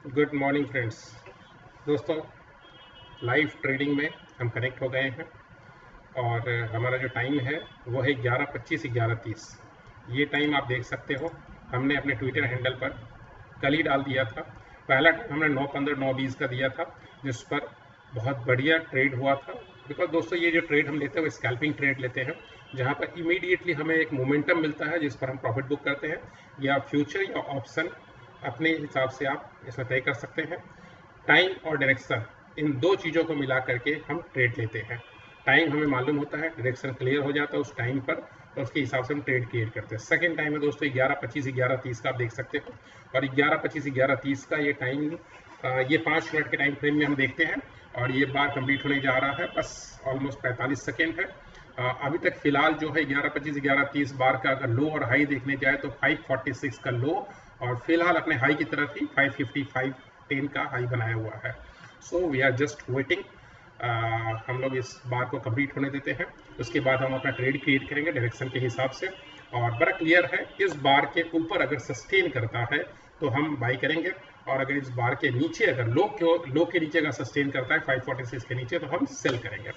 Good morning friends. दोस्तों, live trading में हम कनेक्ट हो गए हैं और हमारा जो टाइम है वो है 11:25 11:30। ये टाइम आप देख सकते हो, हमने अपने ट्विटर हैंडल पर कल ही डाल दिया था। पहला टाइम हमने 9:15 9:20 का दिया था, जिस पर बहुत बढ़िया ट्रेड हुआ था। बिकॉज दोस्तों, ये जो ट्रेड हम लेते हैं वो स्कैल्पिंग ट्रेड लेते हैं, जहाँ पर इमीडिएटली हमें एक मोमेंटम मिलता है जिस पर हम प्रॉफिट बुक करते हैं, या फ्यूचर या ऑप्शन अपने हिसाब से आप इसमें तय कर सकते हैं। टाइम और डायरेक्शन, इन दो चीज़ों को मिला करके हम ट्रेड लेते हैं। टाइम हमें मालूम होता है, डायरेक्शन क्लियर हो जाता है उस टाइम पर, तो उसके हिसाब से हम ट्रेड क्रिएट करते हैं। सेकंड टाइम है दोस्तों 11:25 11:30 का, आप देख सकते हो। और 11:25 11:30 का ये टाइम, ये 5 मिनट के टाइम फ्रेम में हम देखते हैं और ये बार कंप्लीट होने जा रहा है, बस ऑलमोस्ट 45 सेकेंड है। अभी तक फिलहाल जो है 11:25 11:30 बार का अगर लो और हाई देखने जाए तो 546 का लो, और फिलहाल अपने हाई की तरफ ही 555.10 का हाई बनाया हुआ है। So we are just waiting, हम लोग इस बार को कंप्लीट होने देते हैं, उसके बाद हम अपना ट्रेड क्रिएट करेंगे डायरेक्शन के हिसाब से। और बड़ा क्लियर है, इस बार के ऊपर अगर सस्टेन करता है तो हम बाई करेंगे, और अगर इस बार के नीचे अगर लो के नीचे अगर सस्टेन करता है 546 के नीचे, तो हम सेल करेंगे।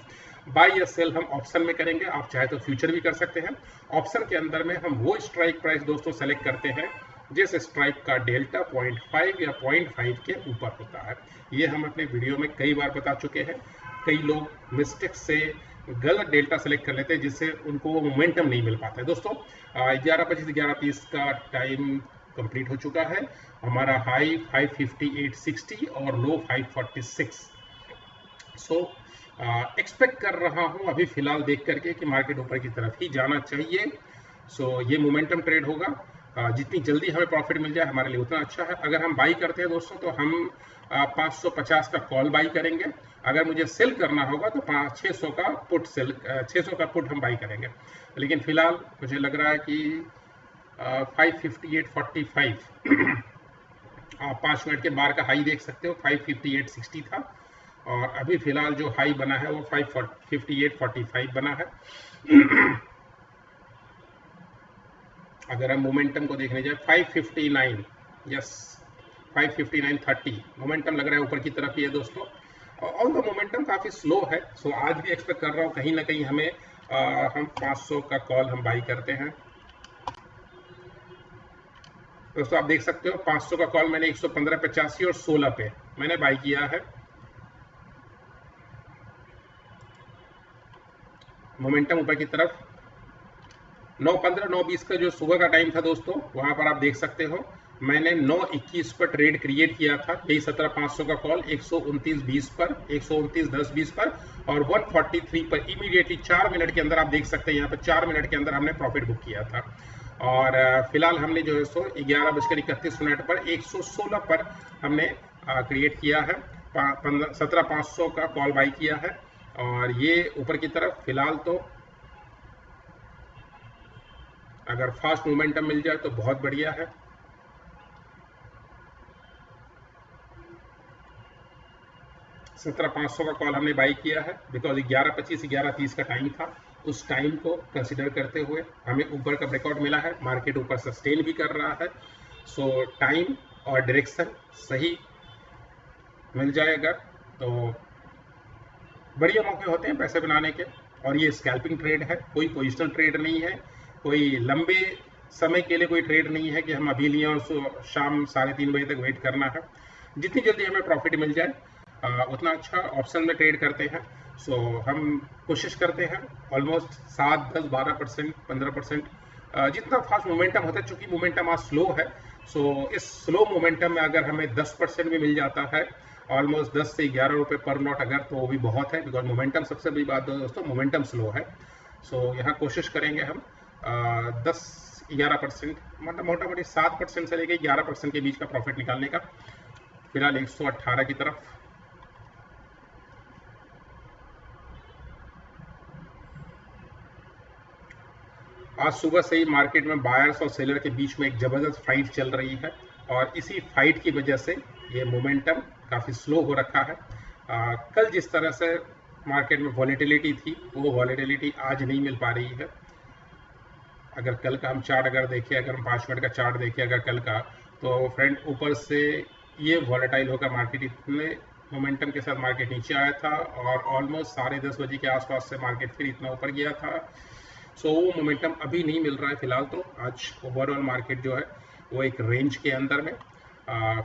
बाई या सेल हम ऑप्शन में करेंगे, आप चाहे तो फ्यूचर भी कर सकते हैं। ऑप्शन के अंदर में हम वो स्ट्राइक प्राइस दोस्तों सेलेक्ट करते हैं जिस स्ट्राइक का डेल्टा 0.5 या 0.5 के ऊपर होता है। ये हम अपने वीडियो में कई बार बता चुके हैं। कई लोग मिस्टेक से गलत डेल्टा सेलेक्ट कर लेते हैं, जिससे उनको मोमेंटम नहीं मिल पाता है। दोस्तों, 11:25 11:30 का टाइम कंप्लीट हो चुका है। हमारा हाई 558.60 और लो 546। सो एक्सपेक्ट कर रहा हूं अभी फिलहाल देख करके कि मार्केट ऊपर की तरफ ही जाना चाहिए। ये मोमेंटम ट्रेड होगा। जितनी जल्दी हमें प्रॉफिट मिल जाए हमारे लिए उतना अच्छा है। अगर हम बाई करते हैं दोस्तों, तो हम 550 का कॉल बाई करेंगे। अगर मुझे सेल करना होगा तो 600 का पुट 600 का पुट हम बाई करेंगे। लेकिन फिलहाल मुझे लग रहा है कि 558.45 आप 5 मिनट के बार का हाई देख सकते हो, 558.60 था, और अभी फिलहाल जो हाई बना है वो 558.45 बना है। अगर हम मोमेंटम को देखने जाए 559, यस 559.30 मोमेंटम लग रहा है ऊपर की तरफ ही है दोस्तों। और तो मोमेंटम काफ़ी स्लो है। सो आज भी एक्सपेक्ट कर रहा हूँ कहीं ना कहीं हमें हम 500 का कॉल हम बाई करते हैं। दोस्तों आप देख सकते हो 500 का कॉल मैंने 115 85 और 16 पे मैंने बाई किया है। मोमेंटम ऊपर की तरफ 9:15 9:20 का जो सुबह का टाइम था दोस्तों, वहां पर आप देख सकते हो मैंने 9:21 पर ट्रेड क्रिएट किया था। यही 17,500 का कॉल 129.20 पर, 129.10 20 पर, और 143 पर इमीडिएटली 4 मिनट के अंदर आप देख सकते हैं यहाँ पर 4 मिनट के अंदर हमने प्रॉफिट बुक किया था। और फिलहाल हमने जो है सो 11:31 पर 116 पर हमने क्रिएट किया है। 17,500 का कॉल बाई किया है, और ये ऊपर की तरफ फिलहाल तो अगर फास्ट मोमेंटम मिल जाए तो बहुत बढ़िया है। $17,500 का कॉल हमने बाई किया है, बिकॉज 11:25 11:30 का टाइम था। उस टाइम को कंसिडर करते हुए हमें ऊपर का ब्रेकआउट मिला है, मार्केट ऊपर सस्टेन भी कर रहा है। सो टाइम और डायरेक्शन सही मिल जाएगा तो बढ़िया मौके होते हैं पैसे बनाने के। और ये स्कैल्पिंग ट्रेड है, कोई पोजिशनल ट्रेड नहीं है, कोई लंबे समय के लिए कोई ट्रेड नहीं है कि हम अभी लिए और शाम 3:30 बजे तक वेट करना है। जितनी जल्दी हमें प्रॉफिट मिल जाए उतना अच्छा। ऑप्शन में ट्रेड करते हैं, सो हम कोशिश करते हैं ऑलमोस्ट 7 10 12% 15%, जितना फास्ट मोमेंटम होता है। चूंकि मोमेंटम आज स्लो है, सो इस स्लो मोमेंटम में अगर हमें 10% भी मिल जाता है, ऑलमोस्ट 10 से 11 रुपये पर नॉट अगर, तो वो भी बहुत है। बिकॉज मोमेंटम सबसे बड़ी बात दोस्तों, मोमेंटम स्लो है। सो यहाँ कोशिश करेंगे हम 10-11%, मतलब मोटा मोटी 7% से लेकर 11% के बीच का प्रॉफिट निकालने का। फिलहाल 118 की तरफ आज सुबह से ही मार्केट में बायर्स और सेलर के बीच में एक जबरदस्त फाइट चल रही है, और इसी फाइट की वजह से ये मोमेंटम काफ़ी स्लो हो रखा है। कल जिस तरह से मार्केट में वॉलेटिलिटी थी, वो वॉलेटिलिटी आज नहीं मिल पा रही है। अगर कल का हम चार्ट अगर देखें, अगर हम 5 मिनट का चार्ट देखें अगर कल का, तो फ्रेंड ऊपर से ये वॉलेटाइल होगा मार्केट, इतने मोमेंटम के साथ मार्केट नीचे आया था और ऑलमोस्ट 10:30 के आसपास से मार्केट फिर इतना ऊपर गया था। सो वो मोमेंटम अभी नहीं मिल रहा है फिलहाल। तो आज ओवरऑल मार्केट जो है वो एक रेंज के अंदर में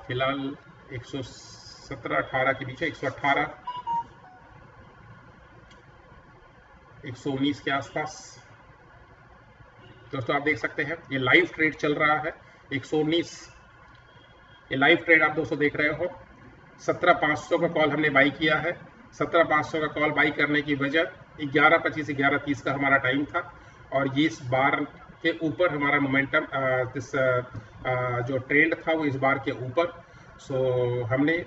फिलहाल 117-18 के पीछे 118 119 के आसपास दोस्तों आप देख सकते हैं। ये लाइव ट्रेड चल रहा है 119। ये लाइव ट्रेड आप दोस्तों देख रहे हो। 17,500 का कॉल हमने बाई किया है। 17,500 का कॉल बाई करने की वजह 11:25 11:30 का हमारा टाइम था और ये इस बार के ऊपर हमारा मोमेंटम जो ट्रेंड था वो इस बार के ऊपर। सो हमने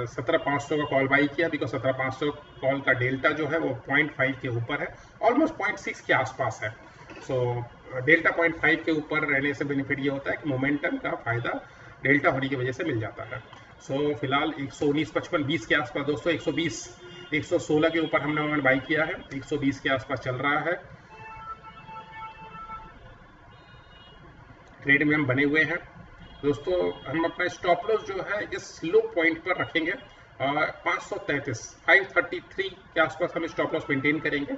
17,500 का कॉल बाई किया बिकॉज 17,500 कॉल का डेल्टा जो है वो 0.5 के ऊपर है, ऑलमोस्ट 0.6 के आसपास है। सो डेल्टा 0.5 के ऊपर रहने से बेनिफिट ये होता है कि मोमेंटम का फायदा डेल्टा होने की वजह से मिल जाता है। सो फिलहाल 119, 55, 20 के आसपास दोस्तों 120, 116 के ऊपर हमने मोमेंट बाई किया है। 120 के आसपास चल रहा है। ट्रेड में हम बने हुए हैं दोस्तों। हम अपना स्टॉप लॉस जो है इस लो पॉइंट पर रखेंगे 533, 533 के आसपास हम स्टॉप लॉस मेंटेन करेंगे।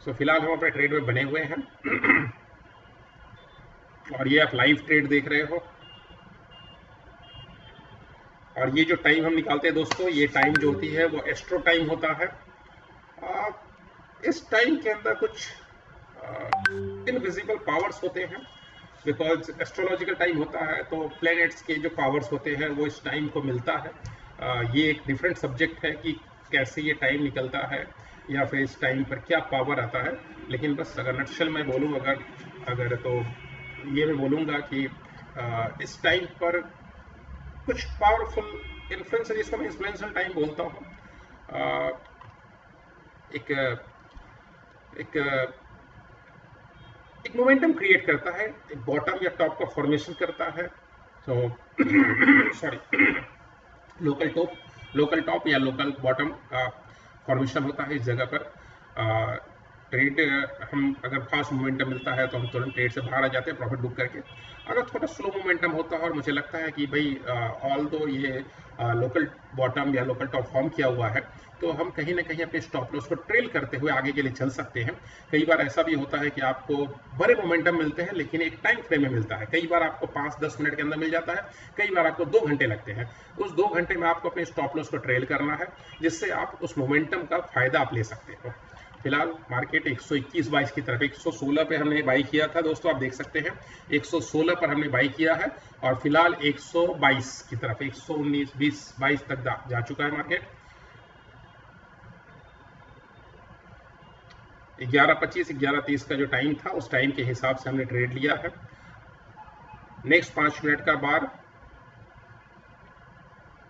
सो फिलहाल हम अपने ट्रेड में बने हुए हैं और ये आप लाइव ट्रेड देख रहे हो। और ये जो टाइम हम निकालते हैं दोस्तों, ये टाइम जो होती है वो एस्ट्रो टाइम होता है। इस टाइम के अंदर कुछ इनविजिबल पावर्स होते हैं बिकॉज एस्ट्रोलॉजिकल टाइम होता है, तो प्लैनेट्स के जो पावर्स होते हैं वो इस टाइम को मिलता है। ये एक डिफरेंट सब्जेक्ट है कि कैसे ये टाइम निकलता है या फिर इस टाइम पर क्या पावर आता है। लेकिन बस अगर नटशल मैं बोलूँ अगर तो ये मैं बोलूँगा कि इस टाइम पर कुछ पावरफुल इन्फ्लुएंस है जिसको मैं इन्फ्लुएंशियल टाइम बोलता हूँ। एक एक एक मोमेंटम क्रिएट करता है, एक बॉटम या टॉप का फॉर्मेशन करता है। तो सॉरी लोकल टॉप या लोकल बॉटम का फॉर्मेशन होता है इस जगह पर। ट्रेड हम अगर फास्ट मोमेंटम मिलता है तो हम तुरंत ट्रेड से बाहर आ जाते हैं प्रॉफिट बुक करके। अगर थोड़ा स्लो मोमेंटम होता है और मुझे लगता है कि भाई ऑल दो ये लोकल बॉटम या लोकल टॉप फॉर्म किया हुआ है तो हम कहीं ना कहीं अपने स्टॉप लॉस को ट्रेल करते हुए आगे के लिए चल सकते हैं। कई बार ऐसा भी होता है कि आपको बड़े मोमेंटम मिलते हैं लेकिन एक टाइम फ्रेम में मिलता है। कई बार आपको 5-10 मिनट के अंदर मिल जाता है, कई बार आपको 2 घंटे लगते हैं। उस 2 घंटे में आपको अपने स्टॉप लॉस को ट्रेल करना है जिससे आप उस मोमेंटम का फायदा आप ले सकते हो। फिलहाल मार्केट 121-22 की तरफ 116 पे हमने बाई किया था दोस्तों, आप देख सकते हैं 116 पर हमने बाई किया है और फिलहाल 122 की तरफ 119, 20, 22 तक जा चुका है मार्केट। 11:25, 11:30 का जो टाइम था उस टाइम के हिसाब से हमने ट्रेड लिया है। नेक्स्ट 5 मिनट का बार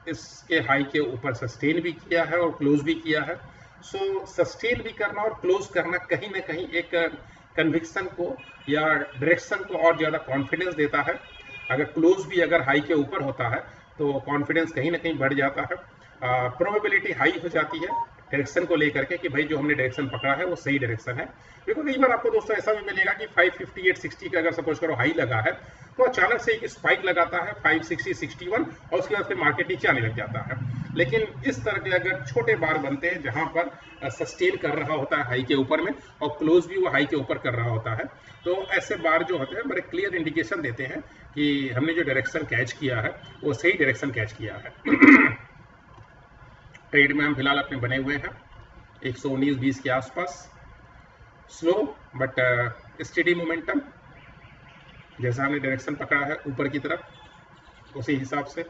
इसके हाई के ऊपर सस्टेन भी किया है और क्लोज भी किया है। सो सस्टेन भी करना और क्लोज करना कहीं ना कहीं एक कन्विक्शन को या डायरेक्शन को और ज़्यादा कॉन्फिडेंस देता है। अगर क्लोज भी अगर हाई के ऊपर होता है तो कॉन्फिडेंस कहीं ना कहीं बढ़ जाता है, प्रोबेबिलिटी हाई हो जाती है डायरेक्शन को लेकर के कि भाई जो हमने डायरेक्शन पकड़ा है वो सही डायरेक्शन है। देखो कई बार आपको दोस्तों ऐसा भी मिलेगा कि 558, 60 का अगर सपोज करो हाई लगा है तो अचानक से एक स्पाइक लगाता है 560, 61 और उसके बाद फिर मार्केट नीचे आने लग जाता है। लेकिन इस तरह के अगर छोटे बार बनते हैं जहां पर सस्टेन कर रहा होता है हाई के ऊपर में और क्लोज भी वो हाई के ऊपर कर रहा होता है, तो ऐसे बार जो होते हैं बड़े क्लियर इंडिकेशन देते हैं कि हमने जो डायरेक्शन कैच किया है वो सही डायरेक्शन कैच किया है। ट्रेड में हम फिलहाल अपने बने हुए हैं 119-20 के आसपास। स्लो बट स्टेडी मोमेंटम, जैसा हमने डायरेक्शन पकड़ा है ऊपर की तरफ उसी हिसाब से।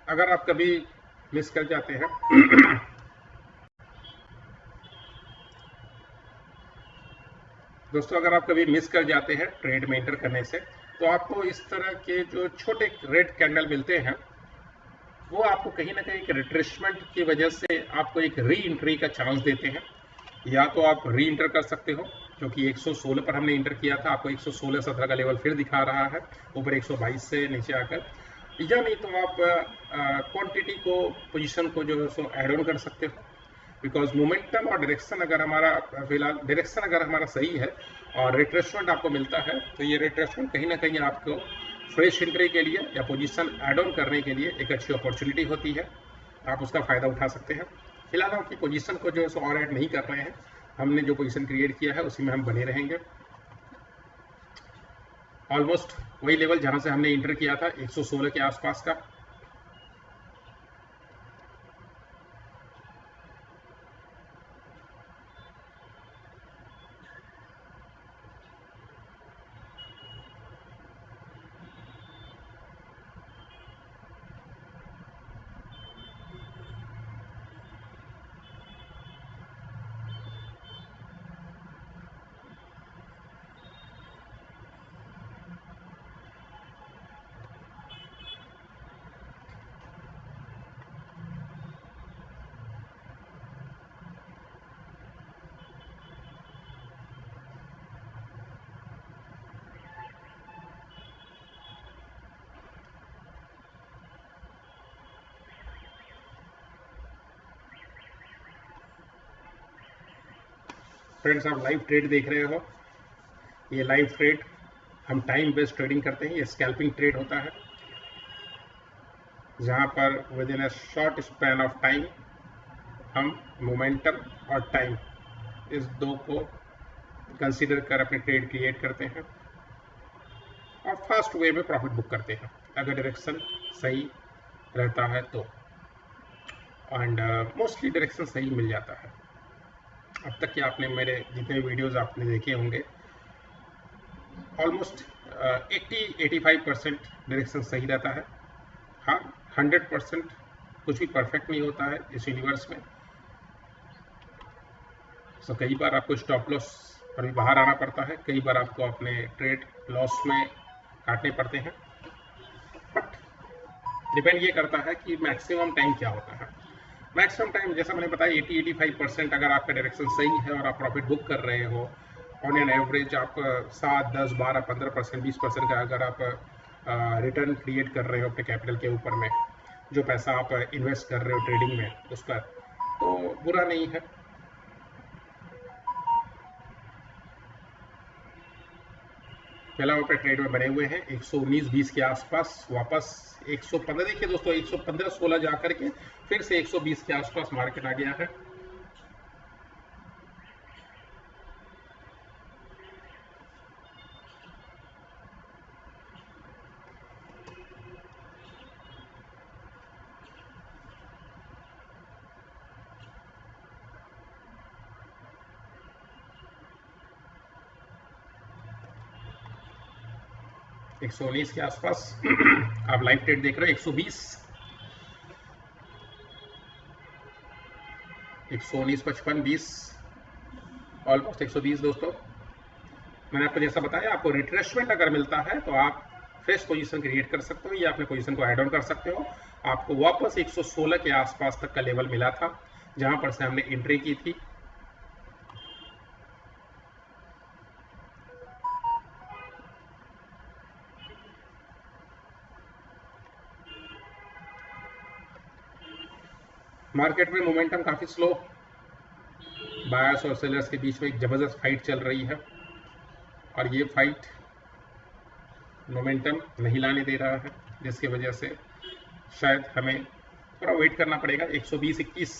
अगर आप कभी मिस कर जाते हैं दोस्तों अगर आप कभी मिस कर जाते हैं ट्रेड में एंटर करने से, तो आपको इस तरह के जो छोटे रेड कैंडल मिलते हैं वो आपको कहीं ना कहीं एक रिट्रेसमेंट की वजह से आपको एक री एंट्री का चांस देते हैं। या तो आप री एंटर कर सकते हो, क्योंकि 116 पर हमने इंटर किया था, आपको 116-17 का लेवल फिर दिखा रहा है ऊपर 122 से नीचे आकर, या नहीं तो आप क्वांटिटी को, पोजीशन को जो है सो ऐड ऑन कर सकते हो। बिकॉज मोमेंटम और डायरेक्शन अगर हमारा फिलहाल डायरेक्शन अगर हमारा सही है और रिट्रेसमेंट आपको मिलता है, तो ये रिट्रेसमेंट कहीं ना कहीं आपको फ्रेश एंट्री के लिए या पोजीशन ऐड ऑन करने के लिए एक अच्छी अपॉर्चुनिटी होती है, आप उसका फ़ायदा उठा सकते हैं। फिलहाल हम अपनी पोजीशन को जो है सो और ऐड नहीं कर रहे हैं, हमने जो पोजीशन क्रिएट किया है उसी में हम बने रहेंगे। ऑलमोस्ट वही लेवल जहां से हमने इंटर किया था 116 के आसपास का। फ्रेंड्स आप लाइव ट्रेड देख रहे हो, ये लाइव ट्रेड हम टाइम बेस्ड ट्रेडिंग करते हैं। ये स्कैल्पिंग ट्रेड होता है जहां पर with in a short span of time हम मोमेंटम और टाइम इस दो को कंसीडर कर अपने ट्रेड क्रिएट करते हैं और फास्ट वे में प्रॉफिट बुक करते हैं अगर डायरेक्शन सही रहता है तो। एंड मोस्टली डायरेक्शन सही मिल जाता है। अब तक के आपने मेरे जितने वीडियोस आपने देखे होंगे, ऑलमोस्ट 80-85% डायरेक्शन सही रहता है। हाँ, 100% कुछ भी परफेक्ट नहीं होता है इस यूनिवर्स में। सो कई बार आपको स्टॉप लॉस पर भी बाहर आना पड़ता है, कई बार आपको अपने ट्रेड लॉस में काटने पड़ते हैं। बट डिपेंड ये करता है कि मैक्सिमम टाइम क्या होता है। मैक्सिमम टाइम जैसा मैंने बताया 80-85% अगर आपका डायरेक्शन सही है और आप प्रॉफिट बुक कर रहे हो, ऑन एन एवरेज आप 7, 10, 12, 15%, 20% का अगर आप रिटर्न क्रिएट कर रहे हो अपने कैपिटल के ऊपर में, जो पैसा आप इन्वेस्ट कर रहे हो ट्रेडिंग में उस पर, तो बुरा नहीं है। पहला अपने ट्रेड में बने हुए हैं 119-20 के आसपास, वापस 115 देखिए दोस्तों, 115-16 जा करके फिर से 120 के आसपास मार्केट आ गया है। एक 119 के आसपास आप लाइव ट्रेड देख रहे हो। 120, 119, 55, 20, ऑलमोस्ट 120 दोस्तों। मैंने आपको जैसा बताया, आपको रिट्रेसमेंट अगर मिलता है तो आप फ्रेश पोजीशन क्रिएट कर सकते हो या अपने पोजीशन को ऐड ऑन कर सकते हो। आपको वापस 116 के आसपास तक का लेवल मिला था जहां पर से हमने एंट्री की थी। मार्केट में मोमेंटम काफी स्लो, बायर्स और सेलर्स के बीच में एक जबरदस्त फाइट चल रही है और ये फाइट मोमेंटम नहीं लाने दे रहा है, जिसकी वजह से शायद हमें थोड़ा वेट करना पड़ेगा। 120-21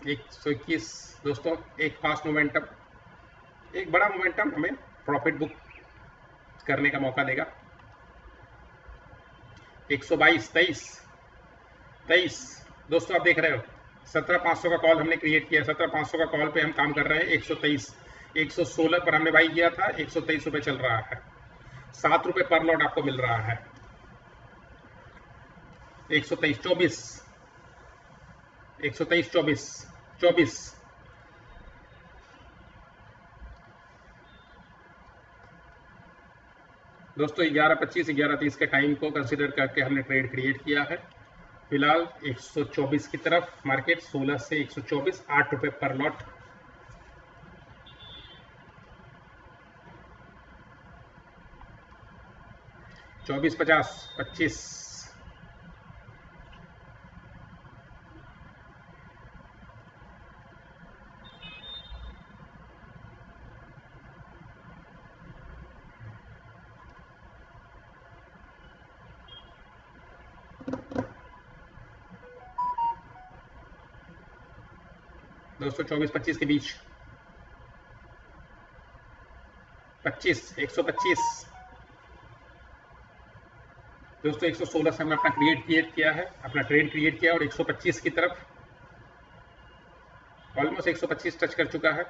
121 दोस्तों, एक फास्ट मोमेंटम, एक बड़ा मोमेंटम हमें प्रॉफिट बुक करने का मौका देगा। 122, 23 दोस्तों आप देख रहे हो, 17,500 का कॉल हमने क्रिएट किया। 17,500 का कॉल पे हम काम कर रहे हैं। 123, 116 पर हमने बाई किया था, 123 रुपये चल रहा है। 7 रुपये पर लॉट आपको मिल रहा है। 123, 24, 123 24 24 दोस्तों 11:25 11:30 के टाइम को कंसिडर करके हमने ट्रेड क्रिएट किया है। फिलहाल 124 की तरफ मार्केट 16 से 124 8 रुपये पर लॉट। चौबीस 50 25 दोस्तों 24-25 के बीच 25 125 दोस्तों 116 से हमने अपना क्रिएट किया है, अपना ट्रेड क्रिएट किया और 125 की तरफ ऑलमोस्ट 125 टच कर चुका है।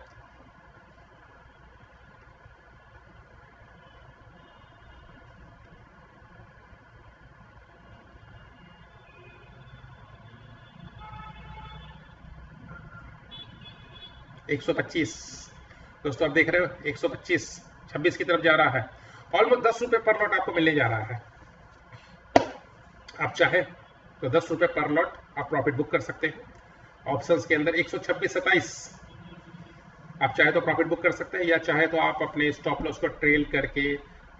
$125 दोस्तों आप देख रहे हो 125 26 की तरफ जा रहा है। ऑलमोस्ट 10 रुपये पर लॉट आपको मिलने जा रहा है। आप चाहे तो 10 रुपये पर लॉट आप प्रॉफिट बुक कर सकते हैं। ऑप्शंस के अंदर 126-27 आप चाहे तो प्रॉफिट बुक कर सकते हैं, या चाहे तो आप अपने स्टॉप लॉस को ट्रेल करके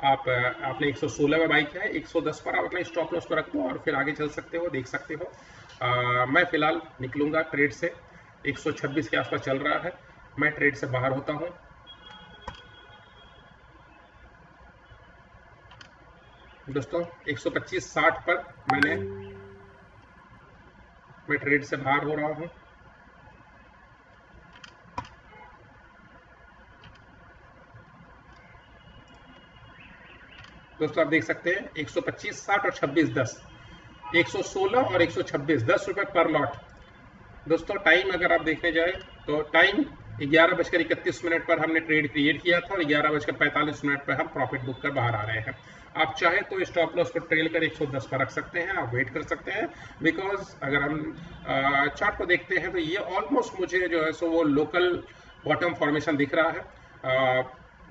आपने 116 में बाई किया है, 110 पर आप अपने स्टॉप लॉस को रख दो और फिर आगे चल सकते हो, देख सकते हो। मैं फिलहाल निकलूंगा ट्रेड से, 126 के आसपास चल रहा है, मैं ट्रेड से बाहर होता हूं। दोस्तों 125.60 पर मैं ट्रेड से बाहर हो रहा हूं। दोस्तों आप देख सकते हैं 125.60 और 26.10 116 और 126 10 रुपये पर लॉट। दोस्तों टाइम अगर आप देखने जाए तो टाइम 11:31 पर हमने ट्रेड क्रिएट किया था और 11:45 पर हम प्रॉफिट बुक कर बाहर आ रहे हैं। आप चाहे तो स्टॉप लॉस को ट्रेल कर 110 पर रख सकते हैं, आप वेट कर सकते हैं, बिकॉज अगर हम चार्ट को देखते हैं तो ये ऑलमोस्ट मुझे जो है सो वो लोकल बॉटम फॉर्मेशन दिख रहा है।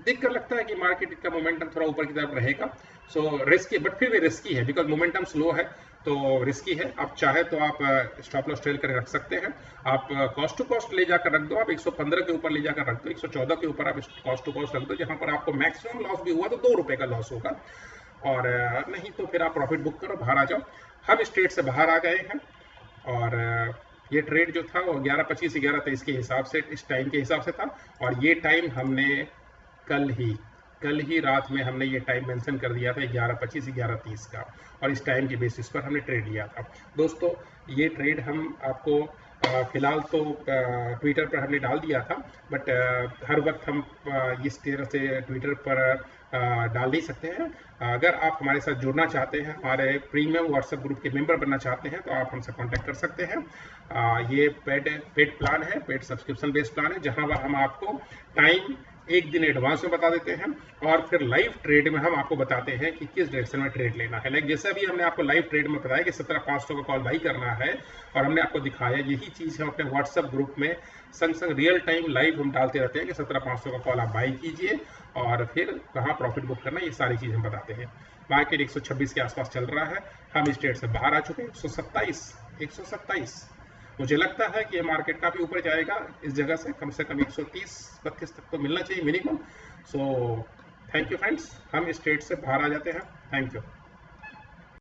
देख कर लगता है कि मार्केट का मोमेंटम थोड़ा ऊपर की तरफ रहेगा, सो रिस्की, बट फिर भी रिस्की है बिकॉज मोमेंटम स्लो है तो रिस्की है। आप चाहे तो आप स्टॉप लॉस ट्रेल कर रख सकते हैं, आप कॉस्ट टू कॉस्ट ले जाकर रख दो, आप 115 के ऊपर ले जाकर रख दो, 114 के ऊपर आप कॉस्ट टू कॉस्ट रख दो, जहां पर आपको मैक्सिमम लॉस भी हुआ तो 2 रुपए का लॉस होगा, और नहीं तो फिर आप प्रॉफिट बुक करो, बाहर आ जाओ। हम इस ट्रेड से बाहर आ गए हैं और ये ट्रेड जो था वो 11:25 11:23 के हिसाब से, इस टाइम के हिसाब से था, और ये टाइम हमने कल ही रात में हमने ये टाइम मेंशन कर दिया था 11:25 11:30 का, और इस टाइम के बेसिस पर हमने ट्रेड लिया था। दोस्तों ये ट्रेड हम आपको फिलहाल तो ट्विटर पर हमने डाल दिया था, बट हर वक्त हम इस तरह से ट्विटर पर डाल नहीं सकते हैं। अगर आप हमारे साथ जुड़ना चाहते हैं, हमारे प्रीमियम व्हाट्सएप ग्रुप के मेंबर बनना चाहते हैं, तो आप हमसे कांटेक्ट कर सकते हैं। ये पेड प्लान है, पेड सब्सक्रिप्शन बेस्ड प्लान है, जहां पर हम आपको टाइम एक दिन एडवांस में बता देते हैं और फिर लाइव ट्रेड में हम आपको बताते हैं कि किस डायरेक्शन में ट्रेड लेना है। लाइक जैसे भी हमने आपको लाइव ट्रेड में बताया कि 17,500 का कॉल बाई करना है, और हमने आपको दिखाया, यही चीज़ हम अपने व्हाट्सएप ग्रुप में संग संग रियल टाइम लाइव हम डालते रहते हैं कि 17,500 का कॉल आप बाई कीजिए और फिर कहाँ प्रॉफिट बुक करना, ये सारी चीज़ हम बताते हैं। मार्केट 126 के आसपास चल रहा है, हम इस ट्रेड से बाहर आ चुके हैं। 127 मुझे लगता है कि ये मार्केट काफ़ी ऊपर जाएगा इस जगह से कम 130-32 तक तो मिलना चाहिए minimum. So thank you friends, हम इस ट्रेड से बाहर आ जाते हैं। Thank you.